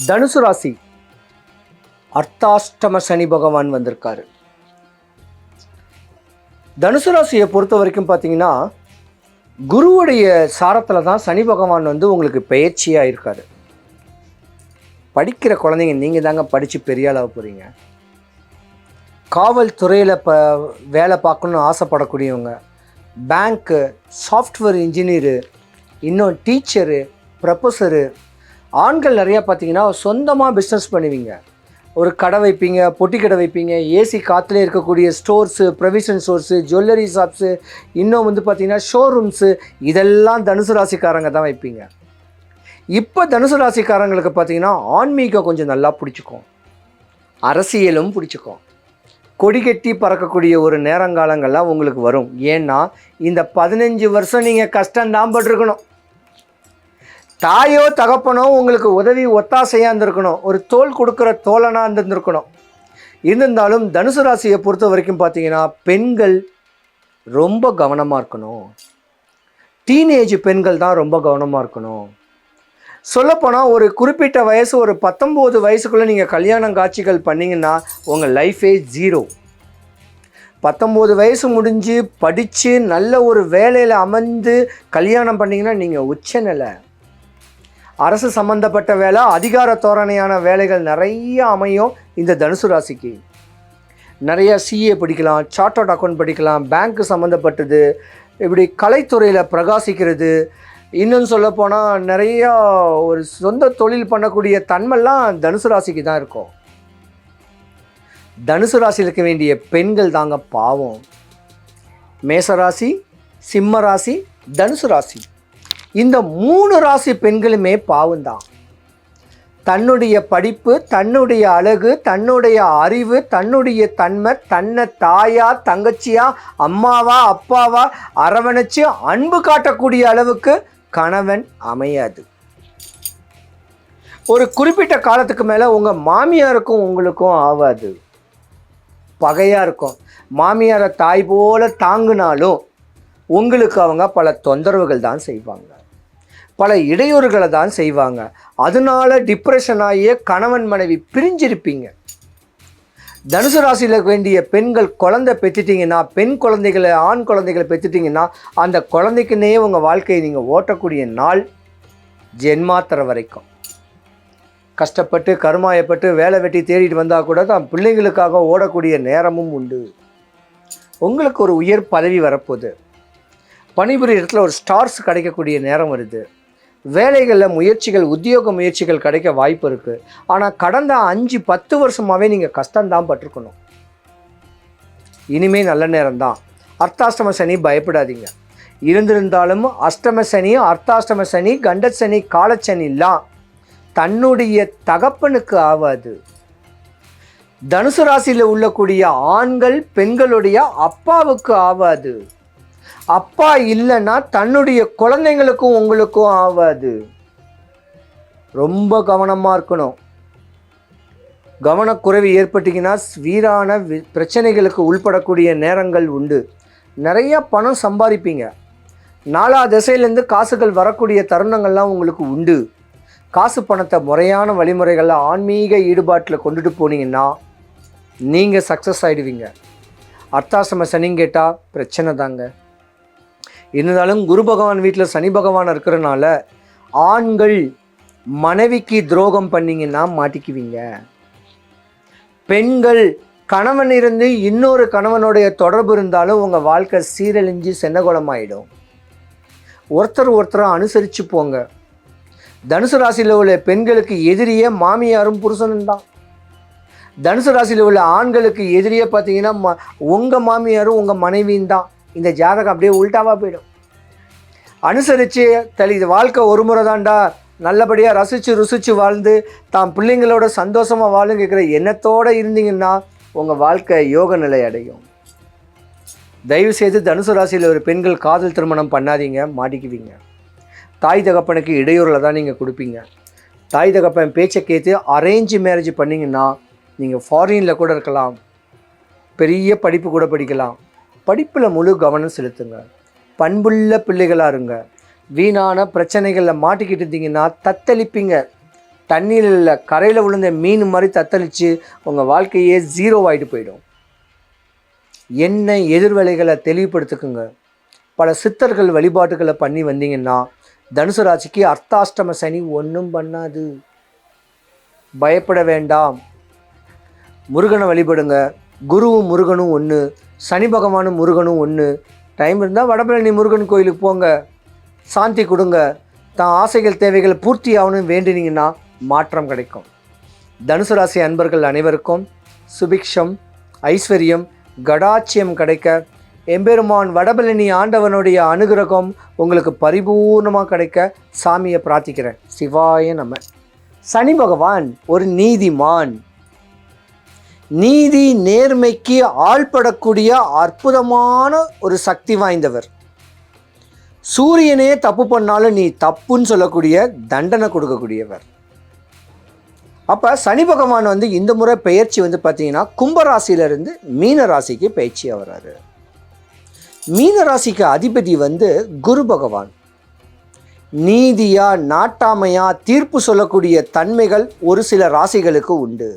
தனுசு ராசி அர்த்தாஷ்டம சனி பகவான் வந்திருக்காரு. தனுசு ராசியை பொறுத்த வரைக்கும் பார்த்தீங்கன்னா குருவுடைய சாரத்தில் தான் சனி பகவான் உங்களுக்கு பெயர்ச்சியாக இருக்காரு. படிக்கிற குழந்தைங்க நீங்கள் தாங்க படித்து பெரிய அளவு போகிறீங்க. காவல்துறையில் வேலை பார்க்கணுன்னு ஆசைப்படக்கூடியவங்க, பேங்க்கு, சாஃப்ட்வேர் இன்ஜினியரு, இன்னும் டீச்சரு, ப்ரொஃபஸரு, ஆண்கள் நிறையா பார்த்தீங்கன்னா சொந்தமாக பிஸ்னஸ் பண்ணுவீங்க. ஒரு கடை வைப்பீங்க, பொட்டி கடை வைப்பீங்க, ஏசி காற்றுலேயே இருக்கக்கூடிய stores, provision stores, jewellery shops, இன்னும் பார்த்தீங்கன்னா ஷோரூம்ஸு, இதெல்லாம் தனுசு ராசிக்காரங்க தான் வைப்பீங்க. இப்போ தனுசு ராசிக்காரங்களுக்கு பார்த்தீங்கன்னா ஆன்மீகம் கொஞ்சம் நல்லா பிடிச்சிக்கும், அரசியலும் பிடிச்சிக்கும். கொடி கட்டி பறக்கக்கூடிய ஒரு நேரங்காலங்கள்லாம் உங்களுக்கு வரும். ஏன்னா இந்த 15 வருஷம் நீங்கள் கஷ்டம்தான் பட்டிருக்கணும். தாயோ தகப்பனோ உங்களுக்கு உதவி ஒத்தாசையாக இருந்திருக்கணும், ஒரு தோல் கொடுக்குற தோழனாக இருந்திருக்கணும். இருந்திருந்தாலும் தனுசு ராசியை பொறுத்த வரைக்கும் பார்த்தீங்கன்னா பெண்கள் ரொம்ப கவனமாக இருக்கணும். டீனேஜ் பெண்கள் தான் ரொம்ப கவனமாக இருக்கணும். சொல்லப்போனால் ஒரு குறிப்பிட்ட வயசு, ஒரு 19 வயசுக்குள்ளே நீங்கள் கல்யாணம் காட்சிகள் பண்ணிங்கன்னா உங்கள் லைஃபே 0. 19 வயசு முடிஞ்சு படித்து நல்ல ஒரு வேலையில் அமர்ந்து கல்யாணம் பண்ணிங்கன்னா நீங்கள் உச்சநிலை. அரசு சம்மந்தப்பட்ட வேலை, அதிகார தோரணையான வேலைகள் நிறைய அமையும் இந்த தனுசு ராசிக்கு. நிறைய சிஏ படிக்கலாம், சார்ட்டர்ட் அக்கௌண்ட் படிக்கலாம், பேங்க்கு சம்மந்தப்பட்டது, இப்படி கலைத்துறையில் பிரகாசிக்கிறது, இன்னும் சொல்லப்போனால் நிறையா ஒரு சொந்த தொழில் பண்ணக்கூடிய தன்மைலாம் தனுசு ராசிக்கு தான் இருக்கும். தனுசு ராசியில் இருக்க வேண்டிய பெண்கள் தாங்க பாவம். மேசராசி, சிம்ம ராசி, தனுசு ராசி, இந்த 3 ராசி பெண்களுமே பாவம்தான். தன்னுடைய படிப்பு, தன்னுடைய அழகு, தன்னுடைய அறிவு, தன்னுடைய தன்மை, தன்னை தாயா தங்கச்சியா அம்மாவா அப்பாவா அரவணைச்சு அன்பு காட்டக்கூடிய அளவுக்கு கணவன் அமையாது. ஒரு குறிப்பிட்ட காலத்துக்கு மேலே உங்கள் மாமியாருக்கும் உங்களுக்கும் ஆகாது, பகையாக இருக்கும். மாமியாரை தாய் போல தாங்கினாலும் உங்களுக்கு அவங்க பல தொந்தரவுகள் தான் செய்வாங்க, பல இடையூறுகளை தான் செய்வாங்க. அதனால டிப்ரெஷன் ஆகிய கணவன் மனைவி பிரிஞ்சிருப்பீங்க. தனுசு ராசியில் வேண்டிய பெண்கள் குழந்தை பெற்றுட்டிங்கன்னா, பெண் குழந்தைகளை ஆண் குழந்தைகளை பெற்றுட்டிங்கன்னா அந்த குழந்தைக்குன்னே உங்கள் வாழ்க்கையை நீங்கள் ஓட்டக்கூடிய நாள் ஜென்மாத்திர வரைக்கும். கஷ்டப்பட்டு கருமாயப்பட்டு வேலை வெட்டி தேடிட்டு வந்தால் கூட தான் பிள்ளைங்களுக்காக ஓடக்கூடிய நேரமும் உண்டு. உங்களுக்கு ஒரு உயர் பதவி வரப்போகுது, பணிபுரிய இடத்துல ஒரு ஸ்டார்ஸ் கிடைக்கக்கூடிய நேரம் வருது, வேலைகளில் முயற்சிகள், உத்தியோக முயற்சிகள் கிடைக்க வாய்ப்பு இருக்குது. ஆனால் கடந்த 5-10 வருஷமாகவே நீங்கள் கஷ்டம்தான் பட்டிருக்கணும். இனிமேல் நல்ல நேரம்தான். அர்த்தாஷ்டம சனி பயப்படாதீங்க. இருந்திருந்தாலும் அஷ்டம சனி, அர்த்தாஷ்டம சனி, கண்டசனி, காலச்சனிலாம் தன்னுடைய தகப்பனுக்கு ஆகாது. தனுசு ராசியில் உள்ளக்கூடிய ஆண்கள் பெண்களுடைய அப்பாவுக்கு ஆகாது. அப்பா இல்லைன்னா தன்னுடைய குழந்தைங்களுக்கும் உங்களுக்கும் ஆகாது. ரொம்ப கவனமாக இருக்கணும். கவனக்குறைவு ஏற்பட்டிங்கன்னா வீரான பிரச்சனைகளுக்கு உள்படக்கூடிய நேரங்கள் உண்டு. நிறைய பணம் சம்பாதிப்பீங்க. 4 திசையிலேருந்து காசுகள் வரக்கூடிய தருணங்கள்லாம் உங்களுக்கு உண்டு. காசு பணத்தை முறையான வழிமுறைகளில் ஆன்மீக ஈடுபாட்டில் கொண்டுட்டு போனீங்கன்னா நீங்கள் சக்ஸஸ் ஆகிடுவீங்க. அர்த்தாசிரம சனின்னு கேட்டால் பிரச்சனை தாங்க. இருந்தாலும் குரு பகவான் வீட்டில் சனி பகவான் இருக்கிறனால ஆண்கள் மனைவிக்கு துரோகம் பண்ணிங்கன்னா மாட்டிக்குவீங்க. பெண்கள் கணவன் இருந்து இன்னொரு கணவனுடைய தொடர்பு இருந்தாலும் உங்கள் வாழ்க்கை சீரழிஞ்சு சென்னகுளமாயிடும். ஒருத்தரை அனுசரித்து போங்க. தனுசு ராசியில் உள்ள பெண்களுக்கு எதிரியே மாமியாரும் புருஷனும் தான். தனுசு ராசியில் உள்ள ஆண்களுக்கு எதிரியே பார்த்தீங்கன்னா உங்கள் மாமியாரும் உங்கள் மனைவியும் தான். இந்த ஜாதகம் அப்படியே உள்டாவாக போயிடும். அனுசரித்து இது வாழ்க்கை ஒரு முறை தாண்டா, நல்லபடியாக ருசித்து வாழ்ந்து தான் பிள்ளைங்களோட சந்தோஷமாக வாழுங்கிற எண்ணத்தோடு இருந்தீங்கன்னா உங்கள் வாழ்க்கை யோக நிலை அடையும். தயவுசெய்து தனுசு ராசியில் ஒரு பெண்கள் காதல் திருமணம் பண்ணாதீங்க, மாட்டிக்குவீங்க. தாய் தகப்பனுக்கு இடையூறில் தான் நீங்கள் கொடுப்பீங்க. தாய் தகப்பன் பேச்சை கேட்டு அரேஞ்ச் மேரேஜ் பண்ணிங்கன்னா நீங்கள் ஃபாரினில் கூட இருக்கலாம், பெரிய படிப்பு கூட படிக்கலாம். படிப்பில் முழு கவனம் செலுத்துங்க. பண்புள்ள பிள்ளைகளாக இருங்க. வீணான பிரச்சனைகளில் மாட்டிக்கிட்டு இருந்தீங்கன்னா தத்தளிப்பீங்க. தண்ணியில் கரையில் விழுந்த மீன் மாதிரி தத்தளித்து உங்கள் வாழ்க்கையே ஜீரோ ஆகிட்டு போயிடும். என்ன எதிர்வலைகளை தெளிவுபடுத்துக்குங்க. பல சித்தர்கள் வழிபாட்டுகளை பண்ணி வந்தீங்கன்னா தனுசு ராசிக்கு அர்த்தாஷ்டம சனி ஒன்றும் பண்ணாது. பயப்பட வேண்டாம். முருகனை வழிபடுங்க. குருவும் முருகனும் ஒன்று, சனி பகவானும் முருகனும் ஒன்று. டைம் இருந்தால் வடபழனி முருகன் கோயிலுக்கு போங்க, சாந்தி கொடுங்க. தான் ஆசைகள் தேவைகள் பூர்த்தி ஆகணும்னு வேண்டினீங்கன்னா மாற்றம் கிடைக்கும். தனுசு ராசி அன்பர்கள் அனைவருக்கும் சுபிக்ஷம், ஐஸ்வர்யம், கடாட்சியம் கிடைக்க எம்பெருமான் வடபழனி ஆண்டவனுடைய அனுகிரகம் உங்களுக்கு பரிபூர்ணமாக கிடைக்க சாமியை பிரார்த்திக்கிறேன். சிவாய நம. சனி பகவான் ஒரு நீதிமான். நீதி நேர்மைக்கு ஆள்படக்கூடிய அற்புதமான ஒரு சக்தி வாய்ந்தவர். சூரியனே தப்பு பண்ணாலும் நீ தப்புன்னு சொல்லக்கூடிய தண்டனை கொடுக்கக்கூடியவர். அப்போ சனி பகவான் இந்த முறை பெயர்ச்சி பார்த்தீங்கன்னா கும்பராசியிலிருந்து மீன ராசிக்கு பெயர்ச்சியாக வர்றாரு. மீன ராசிக்கு அதிபதி குரு பகவான். நீதியா நாட்டாமையா தீர்ப்பு சொல்லக்கூடிய தன்மைகள் ஒரு சில ராசிகளுக்கு உண்டு.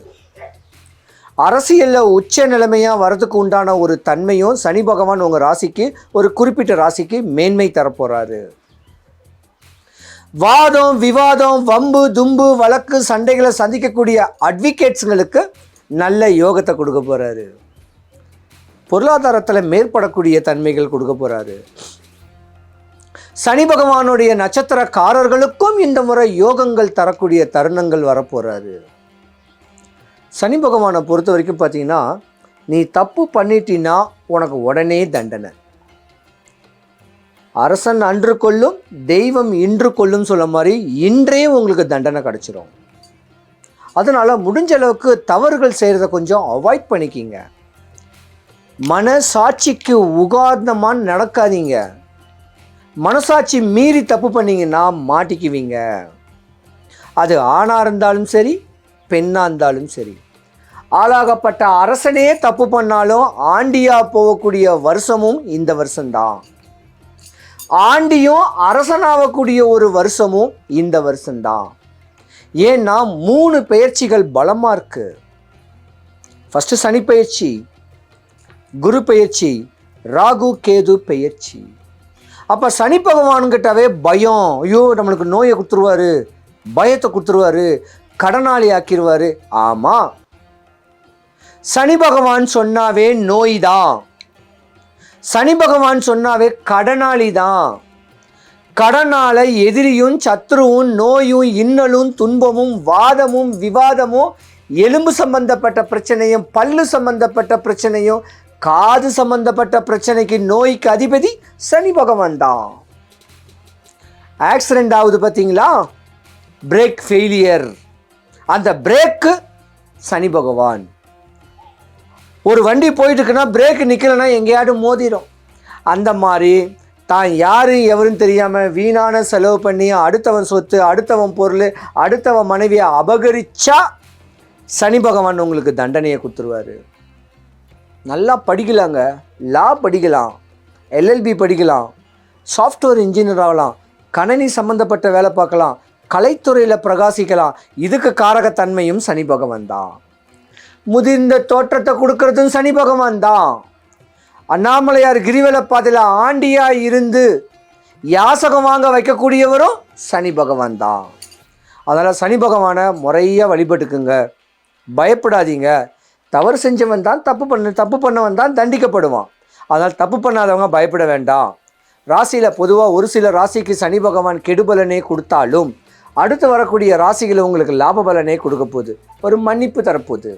அரசியலில் உச்ச நிலைமையாக வரதுக்கு உண்டான ஒரு தன்மையும் சனி பகவான் உங்கள் ராசிக்கு ஒரு குறிப்பிட்ட ராசிக்கு மேன்மை தரப்போகிறாரு. வாதம் விவாதம் வம்பு தும்பு வழக்கு சண்டைகளை சந்திக்கக்கூடிய அட்வொகேட்ஸுங்களுக்கு நல்ல யோகத்தை கொடுக்க போகிறாரு. பொருளாதாரத்தில் மேற்படக்கூடிய தன்மைகள் கொடுக்க போகிறாரு. சனி பகவானுடைய நட்சத்திரக்காரர்களுக்கும் இந்த முறை யோகங்கள் தரக்கூடிய தருணங்கள் வரப்போகிறாரு. சனி பகவானை பொறுத்த வரைக்கும் பார்த்தீங்கன்னா, நீ தப்பு பண்ணிட்டீன்னா உனக்கு உடனே தண்டனை. அரசன் அன்று கொல்லும் தெய்வம் இன்று கொல்லும் சொல்ல மாதிரி இன்றே உங்களுக்கு தண்டனை கிடச்சிரும். அதனால் முடிஞ்ச அளவுக்கு தவறுகள் செய்கிறத கொஞ்சம் அவாய்ட் பண்ணிக்கிங்க. மனசாட்சிக்கு உகாதமாக நடக்காதீங்க. மனசாட்சி மீறி தப்பு பண்ணிங்கன்னா மாட்டிக்குவீங்க. அது ஆணாக இருந்தாலும் சரி பெண்ணாக இருந்தாலும் சரி. ஆளாகப்பட்ட அரசனே தப்பு பண்ணாலும் ஆண்டியாக போகக்கூடிய வருஷமும் இந்த வருஷம்தான். ஆண்டியும் அரசனாகக்கூடிய ஒரு வருஷமும் இந்த வருஷம்தான். ஏன்னா 3 பெயர்ச்சிகள் பலமாக இருக்கு. ஃபஸ்ட்டு சனி பெயர்ச்சி, குரு பெயர்ச்சி, ராகு கேது பெயர்ச்சி. அப்போ சனி பகவான்கிட்டவே பயம், ஐயோ நம்மளுக்கு நோயை கொடுத்துருவாரு, பயத்தை கொடுத்துருவாரு, கடனாளி ஆக்கிடுவார். ஆமாம், சனி பகவான் சொன்னாவே நோய் தான். சனி பகவான் சொன்னாவே கடனாளி தான். கடனால எதிரியும் சத்ருவும் நோயும் இன்னலும் துன்பமும் வாதமும் விவாதமும் எலும்பு சம்பந்தப்பட்ட பிரச்சனையும் பல்லு சம்பந்தப்பட்ட பிரச்சனையும் காது சம்பந்தப்பட்ட பிரச்சனைக்கு நோய்க்கு அதிபதி சனி பகவான் தான். ஆக்சிடென்ட் ஆகுது பார்த்தீங்களா, பிரேக் ஃபெயிலியர், அந்த பிரேக்கு சனி பகவான். ஒரு வண்டி போயிட்டு இருக்குன்னா பிரேக் நிற்கலைன்னா எங்கேயாவது மோதிடும். அந்த மாதிரி தான் யார் எவருன்னு தெரியாமல் வீணான செலவு பண்ணி அடுத்தவன் சொத்து, அடுத்தவன் பொருள், அடுத்தவன் மனைவியை அபகரிச்சா சனி பகவான் உங்களுக்கு தண்டனையை கொடுத்துருவார். நல்லா படிக்கலாங்க, லா படிக்கலாம், எல்எல்பி படிக்கலாம், சாஃப்ட்வேர் இன்ஜினியர் ஆகலாம், கணினி சம்மந்தப்பட்ட வேலை பார்க்கலாம், கலைத்துறையில் பிரகாசிக்கலாம். இதுக்கு காரகத்தன்மையும் சனி பகவான் தான். முதிர்ந்த தோற்றத்தை கொடுக்கறதும் சனி பகவான் தான். அண்ணாமலையார் கிரிவல பாதையில் ஆண்டியாக இருந்து யாசகம் வாங்க வைக்கக்கூடியவரும் சனி பகவான் தான். அதனால் சனி பகவானை முறையாக வழிபட்டுக்குங்க. பயப்படாதீங்க. தவறு செஞ்சவன் தான் தப்பு பண்ணவன் தான் தண்டிக்கப்படுவான். அதனால் தப்பு பண்ணாதவங்க பயப்பட வேண்டாம். ராசியில் பொதுவாக ஒரு சில ராசிக்கு சனி பகவான் கெடுபலனே கொடுத்தாலும் அடுத்து வரக்கூடிய ராசிகளை உங்களுக்கு லாப பலனே கொடுக்க போகுது, ஒரு மன்னிப்பு தரப்போகுது.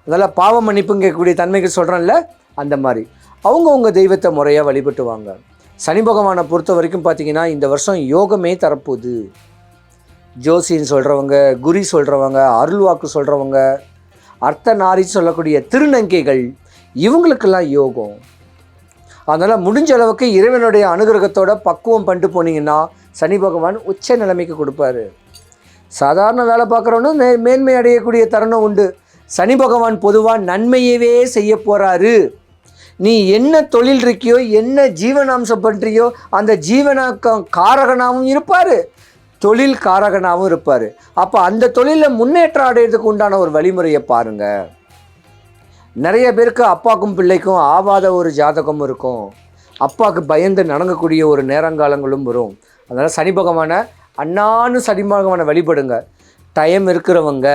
அதனால் பாவ மன்னிப்புன்னு கேட்கக்கூடிய தன்மைக்கு சொல்கிறேன்ல, அந்த மாதிரி அவங்கவுங்க தெய்வத்தை முறையாக வழிபட்டுவாங்க. சனி பகவானை பொறுத்த வரைக்கும் பார்த்திங்கன்னா இந்த வருஷம் யோகமே தரப்போகுது. ஜோசின்னு சொல்கிறவங்க, குறி சொல்கிறவங்க, அருள்வாக்கு சொல்கிறவங்க, அர்த்த நாரி சொல்லக்கூடிய திருநங்கைகள், இவங்களுக்கெல்லாம் யோகம். அதனால் முடிஞ்ச அளவுக்கு இறைவனுடைய அனுகிரகத்தோட பக்குவம் பண்ணிட்டு போனீங்கன்னா சனி பகவான் உச்ச நிலைமைக்கு கொடுப்பாரு. சாதாரண வேலை பார்க்குறவனும் மேன்மை அடையக்கூடிய தருணம் உண்டு. சனி பகவான் பொதுவாக நன்மையவே செய்ய போகிறாரு. நீ என்ன தொழில் இருக்கியோ, என்ன ஜீவனாம்சம் பண்ணுறியோ அந்த ஜீவனாக்கம் காரகனாகவும் இருப்பார், தொழில் காரகனாகவும் இருப்பார். அப்போ அந்த தொழிலில் முன்னேற்றம் அடையிறதுக்கு உண்டான ஒரு வழிமுறையை பாருங்கள். நிறைய பேருக்கு அப்பாவுக்கும் பிள்ளைக்கும் ஆவாத ஒரு ஜாதகம் இருக்கும். அப்பாவுக்கு பயந்து நடங்கக்கூடிய ஒரு நேரங்காலங்களும் வரும். அதனால் சனி பகவானை அண்ணான்னு சனி பகவானை வழிபடுங்க. டைம் இருக்கிறவங்க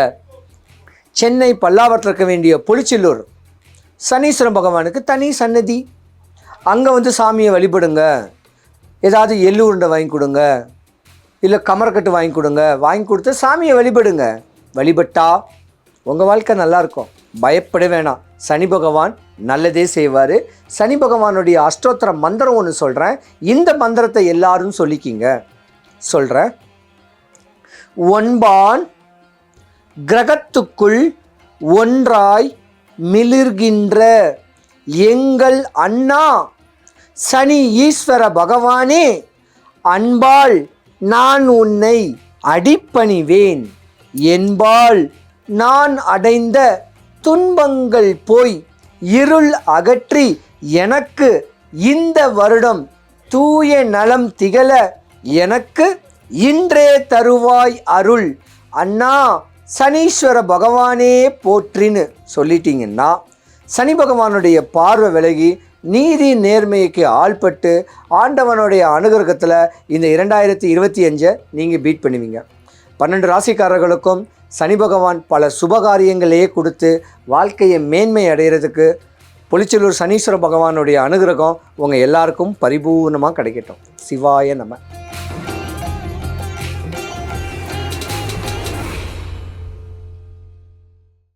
சென்னை பல்லாவரத்தில் இருக்க வேண்டிய பொலிச்சில்லூர் சனீஸ்வரன் பகவானுக்கு தனி சன்னதி, அங்கே சாமியை வழிபடுங்க. ஏதாவது எள்ளு உருண்டை வாங்கி கொடுங்க, இல்லை கமரக்கட்டு வாங்கி கொடுங்க. வாங்கி கொடுத்து சாமியை வழிபடுங்க. வழிபட்டா உங்கள் வாழ்க்கை நல்லாயிருக்கும். பயப்பட வேணாம். சனி பகவான் நல்லதே செய்வார். சனி பகவானுடைய அஷ்டோத்திர மந்திரம் ஒன்று சொல்கிறேன். இந்த மந்திரத்தை எல்லாரும் சொல்லிக்கிங்க. சொல்கிறேன். ஒன்பான் கிரகத்துக்குள் ஒன்றாய் மிளிர்கின்ற எங்கள் அண்ணா சனி ஈஸ்வர பகவானே, அன்பால் நான் உன்னை அடிப்பணிவேன். என்பால் நான் அடைந்த துன்பங்கள் போய் இருள் அகற்றி எனக்கு இந்த வருடம் தூய நலம் திகழ எனக்கு இன்றே தருவாய் அருள். அண்ணா சனீஸ்வர பகவானே போற்றின்னு சொல்லிட்டீங்கன்னா சனி பகவானுடைய பார்வை விலகி நீதி நேர்மைக்கு ஆள்பட்டு ஆண்டவனுடைய அனுகிரகத்தில் இந்த 2025 நீங்கள் பீட் பண்ணுவீங்க. 12 ராசிக்காரர்களுக்கும் சனி பகவான் பல சுபகாரியங்களையே கொடுத்து வாழ்க்கையை மேன்மை அடைகிறதுக்கு பொலிச்சலூர் சனீஸ்வர பகவானுடைய அனுகிரகம் உங்கள் எல்லாருக்கும் பரிபூர்ணமாக கிடைக்கட்டும். சிவாய நம.